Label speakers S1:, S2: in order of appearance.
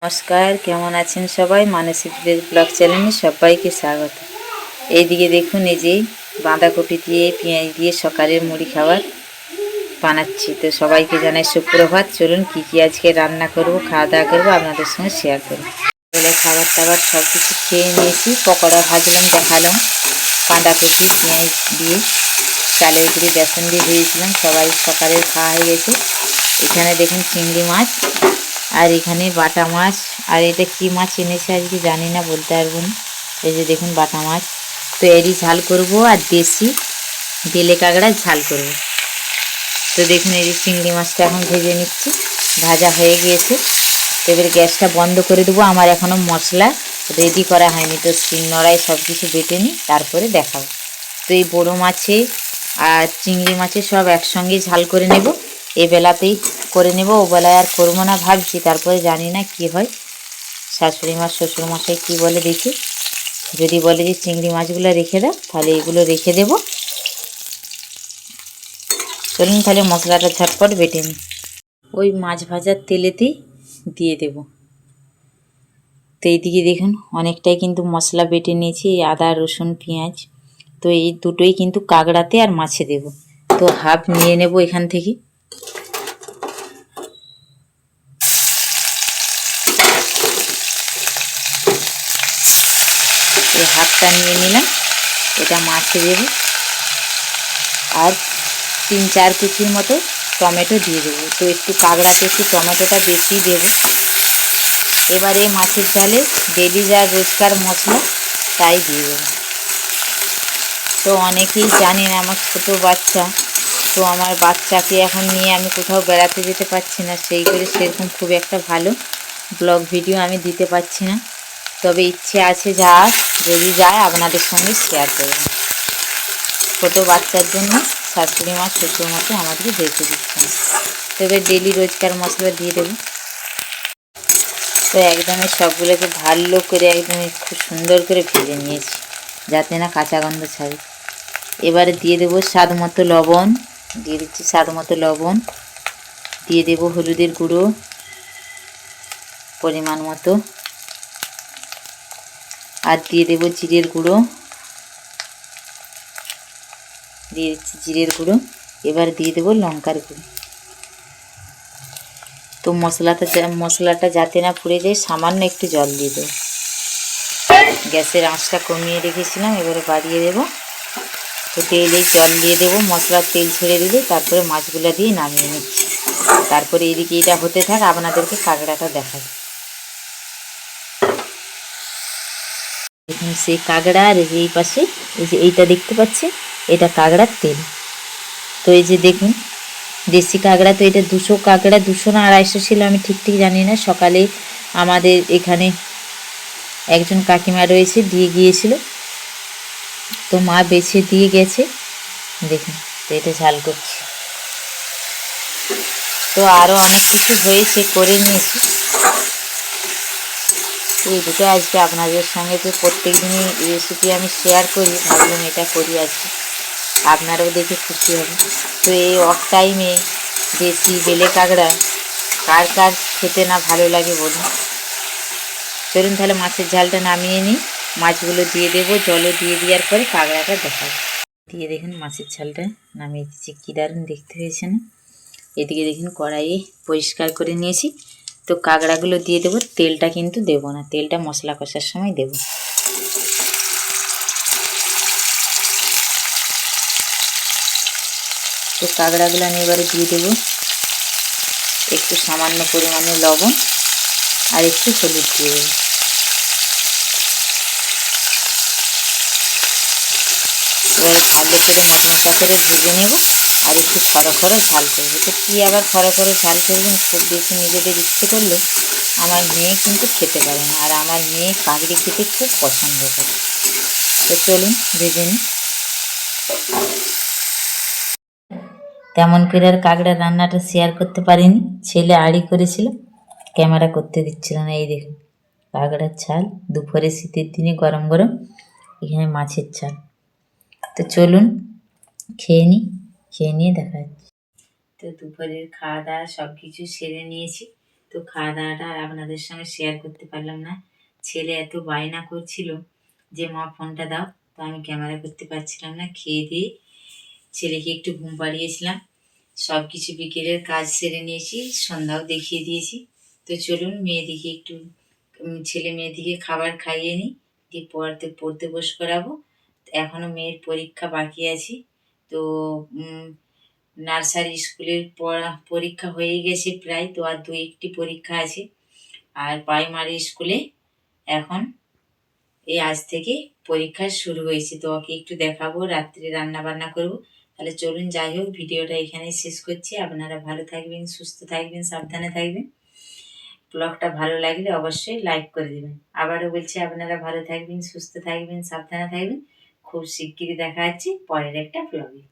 S1: নমস্কার, কেমন আছেন সবাই? মানসী ব্লগ চ্যানেলে সবাইকে স্বাগত। এইদিকে দেখুন, এই যে বাঁধাকপি দিয়ে পেঁয়াজ দিয়ে সকালের মুড়ি খাবার বানাচ্ছি। তো সবাইকে জানাই সুপ্রভাত। চলুন কি কি আজকে রান্না করব, খাওয়া দাওয়া করবো, আপনাদের সঙ্গে শেয়ার করব। বলে খাবার টাবার সব কিছু খেয়ে নিয়েছি। পকোড়া ভাজলাম, দেখালাম। বাঁধাকপি পেঁয়াজ দিয়ে চালের গুঁড়ি বেসন দিয়ে ভেজেছিলাম। সবাই সকালের খাওয়া হয়ে গেছে। এখানে দেখুন চিংড়ি মাছ, আর এখানে বাটা মাছ। আর এটা কি মাছ এনেছে আজকে জানি না, বলতে পারবো না। এই যে দেখুন বাটা মাছ। তো এরই ঝাল করব, আর দেশি বেলে কাঁকড়ার ঝাল করব। তো দেখুন এই যে চিংড়ি মাছটা এখন ভেজে নিচ্ছি, ভাজা হয়ে গিয়েছে। তো এবার গ্যাসটা বন্ধ করে দেবো। আমার এখনও মশলা রেডি করা হয়নি, তো শিলনোড়ায় সব কিছু বেটে নিই, তারপরে দেখাবো। তো এই বড়ো মাছে আর চিংড়ি মাছে সব একসঙ্গে ঝাল করে নেব। এ বেলাতেই করে নেব, ও বেলায় আর করবো না ভাবছি। তারপরে জানি না কি হয়, শাশুড়ি মা শ্বশুর মশাই কী বলে দেখি। যদি বলে যে চিংড়ি মাছগুলো রেখে দাও, তাহলে এগুলো রেখে দেব। চলুন তাহলে মশলাটা ঝটপট বেটে নিই। ওই মাছ ভাজার তেলেতেই দিয়ে দেব। তো এইদিকে দেখুন অনেকটাই কিন্তু মশলা বেটে নিয়েছি, আদা রসুন পেঁয়াজ। তো এই দুটোই কিন্তু কাঁকড়াতে আর মাছে দেব। তো হাফ নিয়ে নেব এখান থেকে। এই হাফটা নিয়ে নিলাম, এটা মাছে দেব। আর 3-4 কুচির মতো টমেটো দিয়ে দেবো। তো একটু কাঁকড়াতে একটু টমেটোটা বেশি দেব। এবারে মাছের ঝালে ডেলি যা রোজকার মশলা তাই দিয়ে দেবো। তো অনেকেই জানেন আমার ছোটো বাচ্চা, তো আমার বাচ্চাকে এখন নিয়ে আমি কোথাও বেড়াতে যেতে পারছি না, সেই করে সেরকম খুব একটা ভালো ব্লগ ভিডিও আমি দিতে পারছি না। তবে ইচ্ছে আছে, যা যদি যায় আপনাদের সঙ্গে শেয়ার করব। ছোটো বাচ্চার জন্য শাশুড়ি মা শ্বশুর মতো আমাদেরকে রেখে দিচ্ছেন। তবে ডেলি রোজকার মশলা দিয়ে দেবো। তো একদমই সবগুলোকে ভালো করে একদম খুব সুন্দর করে ভেজে নিয়েছি, যাতে না কাঁচা গন্ধ ছাড়ে। এবারে দিয়ে দেবো স্বাদ মতো লবণ। দিয়ে দিচ্ছি স্বাদ মতো লবণ। দিয়ে দেবো হলুদের গুঁড়ো পরিমাণ মতো। আর দিয়ে দেবো জিরের গুঁড়ো। দিয়ে দিচ্ছি জিরের গুঁড়ো। এবার দিয়ে দেবো লঙ্কার গুঁড়ো। তো মশলাটা যাতে না পুড়ে যায়, সামান্য একটু জল দিয়ে দেবো। গ্যাসের আঁচটা কমিয়ে রেখেছিলাম, এবারে বাড়িয়ে দেবো। তো তেলে জল দিয়ে দেবো, মশলার তেল ছেড়ে দিলে তারপরে মাছগুলো দিয়ে নামিয়ে নিচ্ছি। তারপরে এদিকে এটা হতে থাক, আপনাদেরকে কাঁকড়াটা দেখাই। দেখুন সেই কাঁকড়া, আর এই পাশে এই যে এইটা দেখতে পাচ্ছি, এটা কাঁকড়ার তেল। তো এই যে দেখুন দেশি কাঁকড়া। তো এটা 200 কাঁকড়া, 200 না 250 ছিল, আমি ঠিক জানি না। সকালে আমাদের এখানে একজন কাকিমা রয়েছে, দিয়ে গিয়েছিল। তো মা বেছে দিয়ে গেছে। দেখুন তো এটা ঝাল করছি। তো আরও অনেক কিছু হয়েছে, করে নিয়েছি। এই দুটো আজকে আপনাদের সঙ্গে তো প্রত্যেক দিনই রেসিপি আমি শেয়ার করি, ভাবলাম এটা করি আজকে, আপনারাও দেখে খুশি হবে। তো এই অফ টাইমে দেশি বেলে কাঁকড়া কার কার খেতে না ভালো লাগে বলুন। চলুন তাহলে মাছের ঝালটা নামিয়ে নিই, মাছগুলো দিয়ে দেবো, জলও দিয়ে দেওয়ার পরে কাঁকড়াটা দেখাবো। দিয়ে দেখুন মাছের ঝালটা নামিয়ে দিচ্ছি, কী দারুণ দেখতে হয়েছে না। এদিকে দেখুন কড়াইয়ে পরিষ্কার করে নিয়েছি। তো কাঁকড়াগুলো দিয়ে দেবো, তেলটা কিন্তু দেবো না, তেলটা মশলা কষার সময় দেবো। তো কাঁকড়াগুলো আমি এবারে দিয়ে দেবো একটু সামান্য পরিমাণে লবণ আর একটু হলুদ দিয়ে দেবো। এবার ভালো করে মশমশা করে ভেজে নেব, আর একটু খড়ো খড়ো ঝাল করবো। তো কী আবার খড়ো খড়ো ঝাল করবেন, খুব বেশি নিজেদের ইচ্ছে করলে আমার মেয়ে কিন্তু খেতে পারে না, আর আমার মেয়ে কাঁকড়ি খেতে খুব পছন্দ করে। তো চলুন ভেজে নিই। তেমন করে আর কাঁকড়ার রান্নাটা শেয়ার করতে পারিনি, ছেলে আড়ি করেছিল, ক্যামেরা করতে দিচ্ছিল না। এই দেখুন কাঁকড়ার ঝাল, দুপুরে শীতের দিনে গরম গরম, এখানে মাছের ঝাল। তো চলুন খেয়ে নিই, খেয়ে নিয়ে দেখা যাচ্ছে। তো দুপুরের খাওয়া দাওয়া সব কিছু সেরে নিয়েছি। তো খাওয়া দাওয়াটা আর আপনাদের সঙ্গে শেয়ার করতে পারলাম না। ছেলে এত বায়না করছিল যে মা ফোনটা দাও, তো আমি ক্যামেরা করতে পারছিলাম না। খেয়ে দিয়ে ছেলেকে একটু ঘুম পাড়িয়েছিলাম, সব কিছু বিকেলের কাজ সেরে নিয়েছি, সন্ধ্যাও দেখিয়ে দিয়েছি। তো চলুন মেয়েদিকে একটু ছেলে মেয়েদিকে খাবার খাইয়ে নিই, দিয়ে পড়তে বস করাবো। এখনো মেয়ের পরীক্ষা বাকি আছে। তো নার্সারি স্কুলের পরীক্ষা হয়ে গেছে প্রায়, তো আর দু একটি পরীক্ষা আছে। আর প্রাইমারি স্কুলে এখন এই আজ থেকে পরীক্ষা শুরু হয়েছে, তো ওকে একটু দেখাবো, রাত্রে রান্না বান্না করবো। তাহলে চলুন, যাই হোক ভিডিওটা এখানেই শেষ করছি। আপনারা ভালো থাকবেন, সুস্থ থাকবেন, সাবধানে থাকবেন। ব্লগটা ভালো লাগলে অবশ্যই লাইক করে দেবেন। আবারও বলছি, আপনারা ভালো থাকবেন, সুস্থ থাকবেন, সাবধানে থাকবেন। খুব শিগগিরই দেখা হচ্ছে পরের একটা ব্লগে।